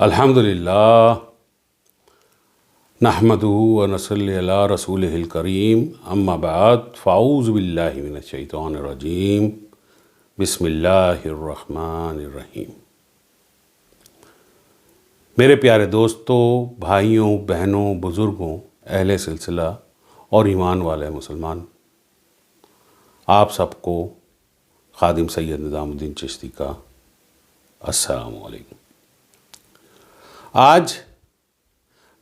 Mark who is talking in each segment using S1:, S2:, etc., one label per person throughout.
S1: الحمدللہ نحمدہ ونصلی علی رسولہ الکریم اما بعد فاعوذ باللہ من الشیطان الرجیم بسم اللہ الرحمن الرحیم۔ میرے پیارے دوستوں، بھائیوں، بہنوں، بزرگوں، اہل سلسلہ اور ایمان والے مسلمان، آپ سب کو خادم سید نظام الدین چشتی کا السلام علیکم۔ آج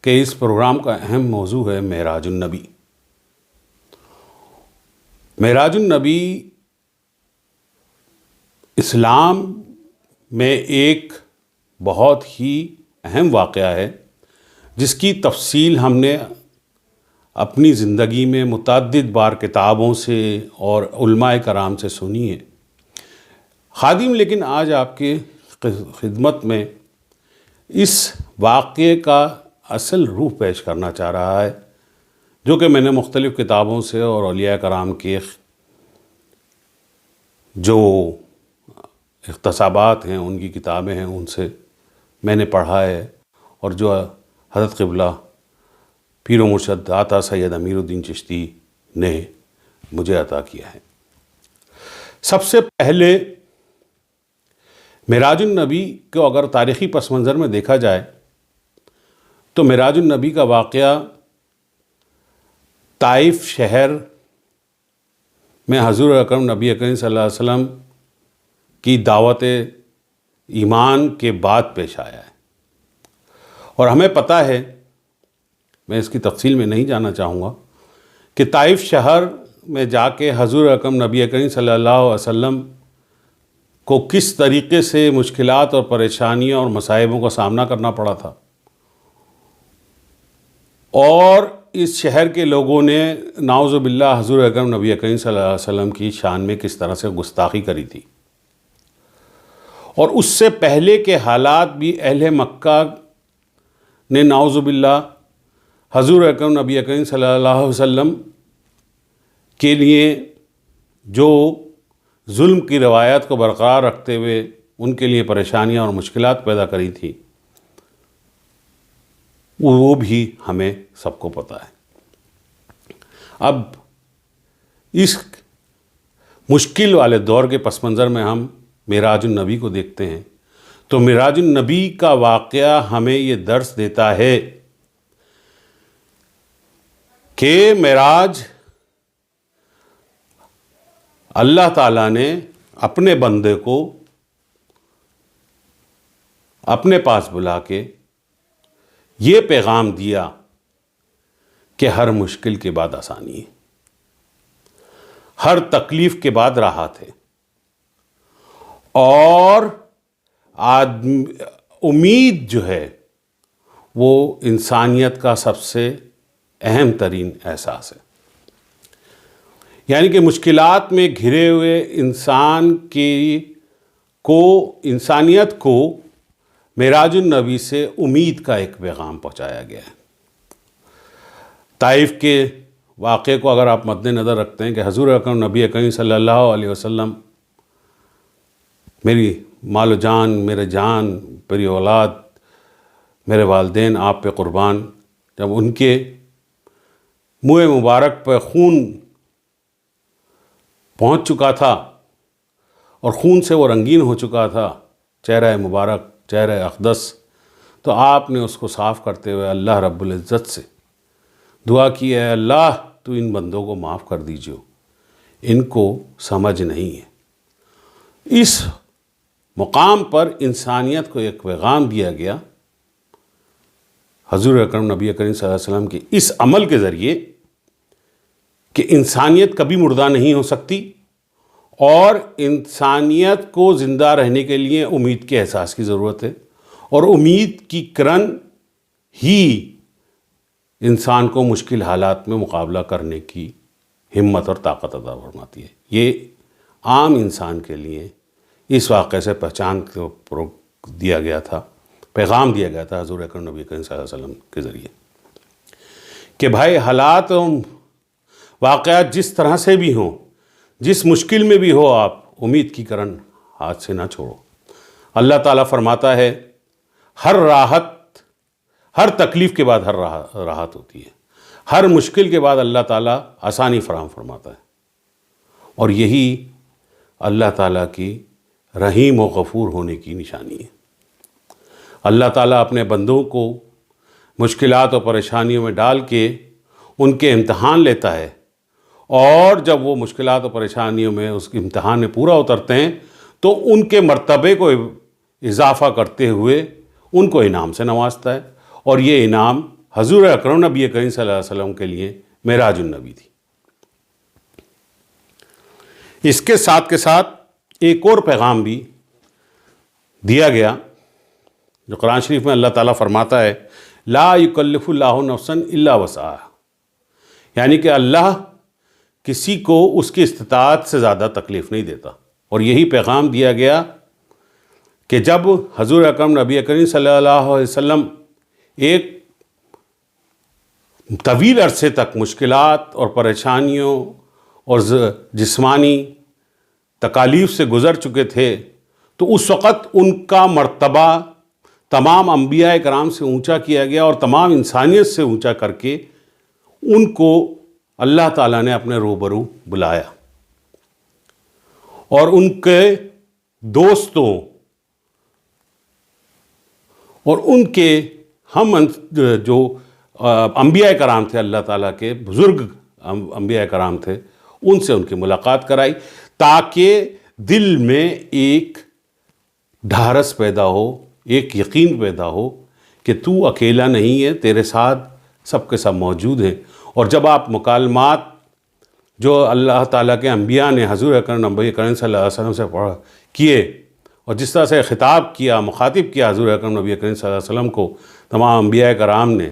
S1: کے اس پروگرام کا اہم موضوع ہے معراج النبی۔ معراج النبی اسلام میں ایک بہت ہی اہم واقعہ ہے جس کی تفصیل ہم نے اپنی زندگی میں متعدد بار کتابوں سے اور علماء کرام سے سنی ہے۔ خادم لیکن آج آپ کے خدمت میں اس واقعے کا اصل روح پیش کرنا چاہ رہا ہے، جو کہ میں نے مختلف کتابوں سے اور اولیاء کرام کے جو اقتصابات ہیں، ان کی کتابیں ہیں، ان سے میں نے پڑھا ہے، اور جو حضرت قبلہ پیر و مرشد داتا سید امیر الدین چشتی نے مجھے عطا کیا ہے۔ سب سے پہلے معراج النبی کو اگر تاریخی پس منظر میں دیکھا جائے تو معراج النبی کا واقعہ طائف شہر میں حضور اکرم نبی کریم صلی اللہ علیہ وسلم کی دعوت ایمان کے بعد پیش آیا ہے، اور ہمیں پتہ ہے، میں اس کی تفصیل میں نہیں جانا چاہوں گا، کہ طائف شہر میں جا کے حضور اکرم نبی کریم صلی اللہ علیہ وسلم کو کس طریقے سے مشکلات اور پریشانیاں اور مصائبوں کا سامنا کرنا پڑا تھا، اور اس شہر کے لوگوں نے نعوذ باللہ حضور اکرم نبی کریم صلی اللہ علیہ وسلم کی شان میں کس طرح سے گستاخی کری تھی، اور اس سے پہلے کے حالات بھی اہل مکہ نے نعوذ باللہ حضور اکرم نبی کریم صلی اللہ علیہ وسلم کے لیے جو ظلم کی روایت کو برقرار رکھتے ہوئے ان کے لیے پریشانیاں اور مشکلات پیدا کری تھی، وہ بھی ہمیں سب کو پتہ ہے۔ اب اس مشکل والے دور کے پس منظر میں ہم معراج النبی کو دیکھتے ہیں، تو معراج النبی کا واقعہ ہمیں یہ درس دیتا ہے کہ معراج اللہ تعالیٰ نے اپنے بندے کو اپنے پاس بلا کے یہ پیغام دیا کہ ہر مشکل کے بعد آسانی ہے، ہر تکلیف کے بعد راحت ہے، اور امید جو ہے وہ انسانیت کا سب سے اہم ترین احساس ہے۔ یعنی کہ مشکلات میں گھرے ہوئے انسانیت کو معراج النبی سے امید کا ایک پیغام پہنچایا گیا ہے۔ طائف کے واقعے کو اگر آپ مد نظر رکھتے ہیں کہ حضور اکرم نبی کریم صلی اللہ علیہ وسلم، میری مال و جان، میرے جان، میری اولاد، میرے والدین آپ پہ قربان، جب ان کے منہ مبارک پہ خون پہنچ چکا تھا اور خون سے وہ رنگین ہو چکا تھا چہرہ مبارک، چہرہ اقدس، تو آپ نے اس کو صاف کرتے ہوئے اللہ رب العزت سے دعا کی، اے اللہ تو ان بندوں کو معاف کر دیجیے، ان کو سمجھ نہیں ہے۔ اس مقام پر انسانیت کو ایک پیغام دیا گیا حضور اکرم نبی کریم صلی اللہ علیہ وسلم کے اس عمل کے ذریعے کہ انسانیت کبھی مردہ نہیں ہو سکتی، اور انسانیت کو زندہ رہنے کے لیے امید کے احساس کی ضرورت ہے، اور امید کی کرن ہی انسان کو مشکل حالات میں مقابلہ کرنے کی ہمت اور طاقت عطا فرماتی ہے۔ یہ عام انسان کے لیے اس واقعے سے پہچان دیا گیا تھا، پیغام دیا گیا تھا حضور اکرم نبی کریم صلی اللہ علیہ وسلم کے ذریعے کہ بھائی حالات واقعات جس طرح سے بھی ہوں، جس مشکل میں بھی ہو، آپ امید کی کرن ہاتھ سے نہ چھوڑو۔ اللہ تعالیٰ فرماتا ہے ہر راحت، ہر تکلیف کے بعد ہر راحت ہوتی ہے، ہر مشکل کے بعد اللہ تعالیٰ آسانی فراہم فرماتا ہے، اور یہی اللہ تعالیٰ کی رحیم و غفور ہونے کی نشانی ہے۔ اللہ تعالیٰ اپنے بندوں کو مشکلات اور پریشانیوں میں ڈال کے ان کے امتحان لیتا ہے، اور جب وہ مشکلات اور پریشانیوں میں اس کے امتحان میں پورا اترتے ہیں تو ان کے مرتبے کو اضافہ کرتے ہوئے ان کو انعام سے نوازتا ہے، اور یہ انعام حضور اکرم نبی کریم صلی اللہ علیہ وسلم کے لیے معراج النبی تھی۔ اس کے ساتھ ایک اور پیغام بھی دیا گیا جو قرآن شریف میں اللہ تعالیٰ فرماتا ہے لا یکلف اللہ نفسا الا وسعها، یعنی کہ اللہ کسی کو اس کی استطاعت سے زیادہ تکلیف نہیں دیتا، اور یہی پیغام دیا گیا کہ جب حضور اکرم نبی کریم صلی اللہ علیہ وسلم ایک طویل عرصے تک مشکلات اور پریشانیوں اور جسمانی تکالیف سے گزر چکے تھے، تو اس وقت ان کا مرتبہ تمام انبیاء کرام سے اونچا کیا گیا، اور تمام انسانیت سے اونچا کر کے ان کو اللہ تعالیٰ نے اپنے روبرو بلایا، اور ان کے دوستوں اور ان کے ہم جو انبیاء کرام تھے، اللہ تعالیٰ کے بزرگ انبیاء کرام تھے، ان سے ان کی ملاقات کرائی، تاکہ دل میں ایک ڈھارس پیدا ہو، ایک یقین پیدا ہو کہ تو اکیلا نہیں ہے، تیرے ساتھ سب کے سب موجود ہیں۔ اور جب آپ مکالمات جو اللہ تعالیٰ کے انبیاء نے حضور اکرم نبی کریم صلی اللہ علیہ وسلم سے کیے، اور جس طرح سے خطاب کیا، مخاطب کیا حضور اکرم نبی کریم صلی اللہ علیہ وسلم کو تمام انبیاء کرام نے،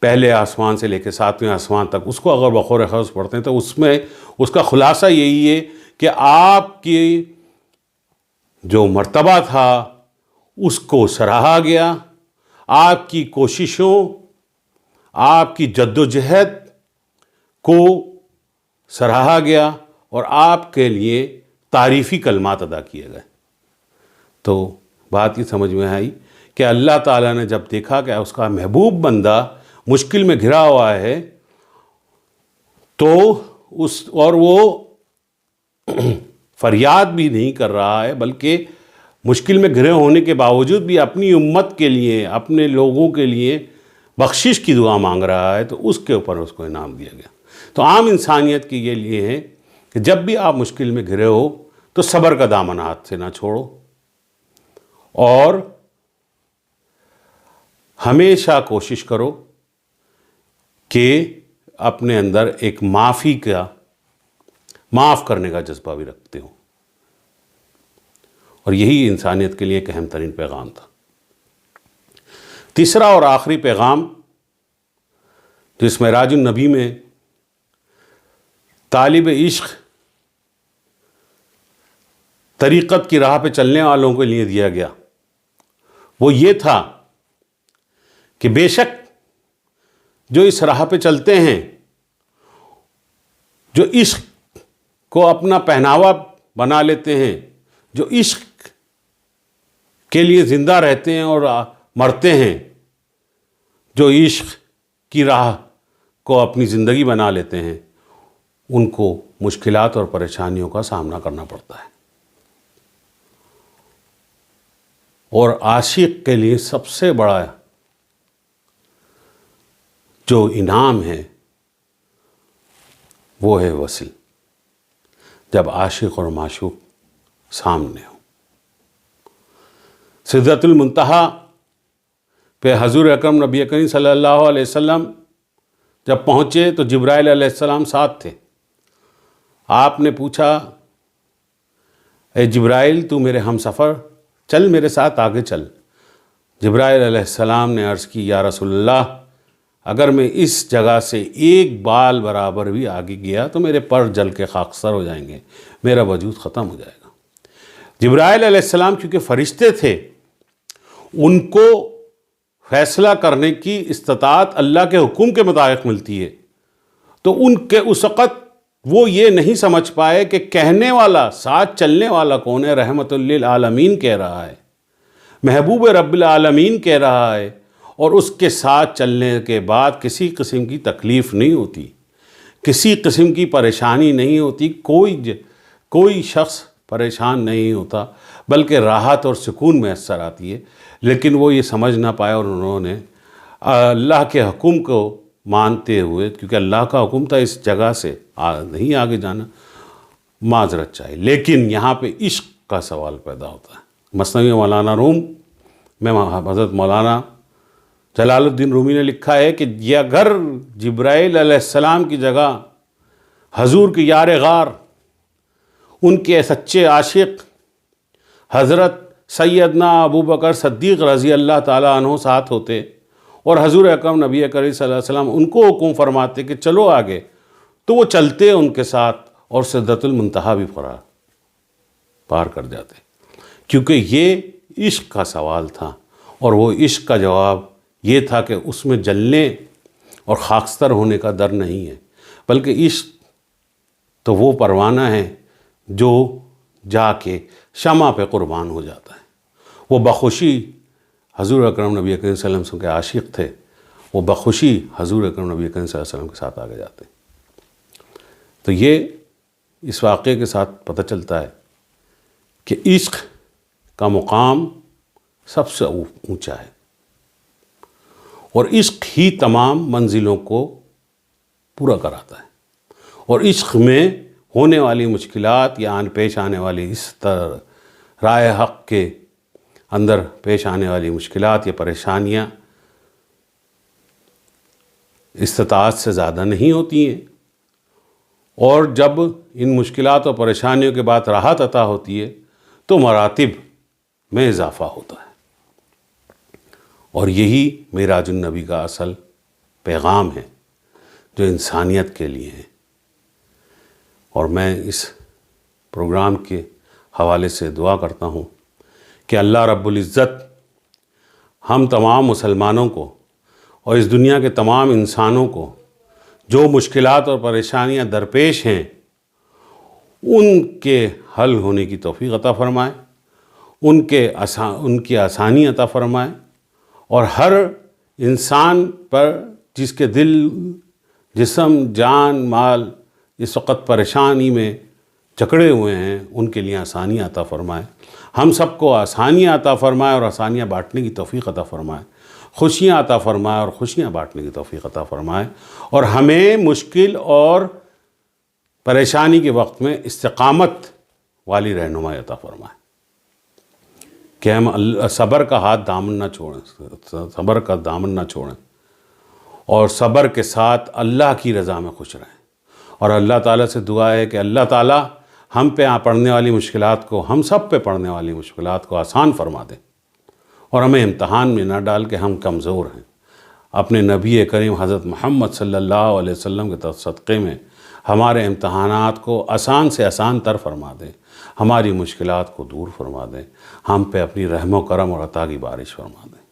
S1: پہلے آسمان سے لے کے 7ویں آسمان تک، اس کو اگر بخور خاص پڑھتے ہیں تو اس میں اس کا خلاصہ یہی ہے کہ آپ کی جو مرتبہ تھا اس کو سراہا گیا، آپ کی کوششوں، آپ کی جد و جہد کو سراہا گیا، اور آپ کے لیے تعریفی کلمات ادا کیے گئے۔ تو بات یہ سمجھ میں آئی کہ اللہ تعالیٰ نے جب دیکھا کہ اس کا محبوب بندہ مشکل میں گھرا ہوا ہے، تو اور وہ فریاد بھی نہیں کر رہا ہے، بلکہ مشکل میں گھرے ہونے کے باوجود بھی اپنی امت کے لیے، اپنے لوگوں کے لیے بخشش کی دعا مانگ رہا ہے، تو اس کے اوپر اس کو انعام دیا گیا۔ تو عام انسانیت کی یہ لیے ہے کہ جب بھی آپ مشکل میں گھرے ہو تو صبر کا دامن ہاتھ سے نہ چھوڑو، اور ہمیشہ کوشش کرو کہ اپنے اندر ایک معاف کرنے کا جذبہ بھی رکھتے ہو، اور یہی انسانیت کے لیے ایک اہم ترین پیغام تھا۔ تیسرا اور آخری پیغام جو اس معراج النبی میں طالب عشق، طریقت کی راہ پہ چلنے والوں کے لیے دیا گیا، وہ یہ تھا کہ بے شک جو اس راہ پہ چلتے ہیں، جو عشق کو اپنا پہناوا بنا لیتے ہیں، جو عشق کے لیے زندہ رہتے ہیں اور مرتے ہیں، جو عشق کی راہ کو اپنی زندگی بنا لیتے ہیں، ان کو مشکلات اور پریشانیوں کا سامنا کرنا پڑتا ہے۔ اور عاشق کے لیے سب سے بڑا جو انعام ہے وہ ہے وصل، جب عاشق اور معشوق سامنے ہو۔ سدرۃ المنتہا پہ حضور اکرم نبی کریم صلی اللہ علیہ وسلم جب پہنچے تو جبرائیل علیہ السلام ساتھ تھے۔ آپ نے پوچھا، اے جبرائیل تو میرے ہم سفر، چل میرے ساتھ آگے چل۔ جبرائیل علیہ السلام نے عرض کی، یا رسول اللہ، اگر میں اس جگہ سے ایک بال برابر بھی آگے گیا تو میرے پر جل کے خاکستر ہو جائیں گے، میرا وجود ختم ہو جائے گا۔ جبرائیل علیہ السلام کیونکہ فرشتے تھے، ان کو فیصلہ کرنے کی استطاعت اللہ کے حکم کے مطابق ملتی ہے، تو ان کے اس وقت وہ یہ نہیں سمجھ پائے کہ کہنے والا، ساتھ چلنے والا کون ہے، رحمت للعالمین کہہ رہا ہے، محبوب رب العالمین کہہ رہا ہے، اور اس کے ساتھ چلنے کے بعد کسی قسم کی تکلیف نہیں ہوتی، کسی قسم کی پریشانی نہیں ہوتی، کوئی شخص پریشان نہیں ہوتا، بلکہ راحت اور سکون میسر آتی ہے۔ لیکن وہ یہ سمجھ نہ پائے، اور انہوں نے اللہ کے حکم کو مانتے ہوئے، کیونکہ اللہ کا حکم تھا اس جگہ سے نہیں آگے جانا، معذرت چاہیے۔ لیکن یہاں پہ عشق کا سوال پیدا ہوتا ہے۔ مثنوی مولانا روم میں حضرت مولانا جلال الدین رومی نے لکھا ہے کہ یہ اگر جبرائیل علیہ السلام کی جگہ حضور کے یار غار، ان کے سچے عاشق حضرت سیدنا ابو بکر صدیق رضی اللہ تعالیٰ عنہ ساتھ ہوتے، اور حضور اکرم نبی کریم صلی اللہ علیہ وسلم ان کو حکم فرماتے کہ چلو آگے، تو وہ چلتے ان کے ساتھ اور سدرۃ المنتہا بھی پار کر جاتے، کیونکہ یہ عشق کا سوال تھا، اور وہ عشق کا جواب یہ تھا کہ اس میں جلنے اور خاکستر ہونے کا ڈر نہیں ہے، بلکہ عشق تو وہ پروانہ ہے جو جا کے شمع پہ قربان ہو جاتا ہے۔ وہ بخوشی حضور اکرم نبی کریم صلی اللہ علیہ وسلم کے عاشق تھے، وہ بخوشی حضور اکرم نبی کریم صلی اللہ علیہ وسلم کے ساتھ آگے جاتے۔ تو یہ اس واقعے کے ساتھ پتہ چلتا ہے کہ عشق کا مقام سب سے اونچا ہے، اور عشق ہی تمام منزلوں کو پورا کراتا ہے، اور عشق میں ہونے والی مشکلات یا پیش آنے والی اس رائے حق کے اندر پیش آنے والی مشکلات یا پریشانیاں استطاعت سے زیادہ نہیں ہوتی ہیں، اور جب ان مشکلات اور پریشانیوں کے بعد راحت عطا ہوتی ہے تو مراتب میں اضافہ ہوتا ہے، اور یہی معراج النبی کا اصل پیغام ہے جو انسانیت کے لیے ہے۔ اور میں اس پروگرام کے حوالے سے دعا کرتا ہوں کہ اللہ رب العزت ہم تمام مسلمانوں کو اور اس دنیا کے تمام انسانوں کو جو مشکلات اور پریشانیاں درپیش ہیں ان کے حل ہونے کی توفیق عطا فرمائے، ان کی آسانی عطا فرمائے، اور ہر انسان پر جس کے دل، جسم، جان، مال اس وقت پریشانی میں جکڑے ہوئے ہیں ان کے لیے آسانیاں عطا فرمائے، ہم سب کو آسانیاں عطا فرمائے اور آسانیاں بانٹنے کی توفیق عطا فرمائے، خوشیاں عطا فرمائے اور خوشیاں بانٹنے کی توفیق عطا فرمائے، اور ہمیں مشکل اور پریشانی کے وقت میں استقامت والی رہنمائی عطا فرمائے کہ ہم صبر کا دامن نہ چھوڑیں، اور صبر کے ساتھ اللہ کی رضا میں خوش رہیں، اور اللہ تعالیٰ سے دعا ہے کہ اللہ تعالیٰ ہم پہ پڑھنے والی مشکلات کو، ہم سب پہ پڑھنے والی مشکلات کو آسان فرما دے، اور ہمیں امتحان میں نہ ڈال کے ہم کمزور ہیں، اپنے نبی کریم حضرت محمد صلی اللہ علیہ وسلم کے صدقے میں ہمارے امتحانات کو آسان سے آسان تر فرما دیں، ہماری مشکلات کو دور فرما دیں، ہم پہ اپنی رحم و کرم اور عطا کی بارش فرما دیں۔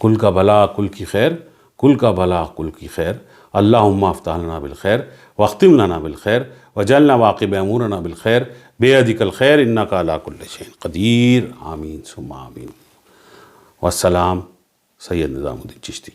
S1: کل کا بھلا کل کی خیر، کل کا بھلا کل کی خیر، اللہم افتح لنا بالخیر واختم لنا بالخیر وجعلنا واقب امورنا بالخیر بیدک الخیر انک علی کل شیء قدیر، آمین ثم آمین۔ والسلام، سید نظام الدین چشتی۔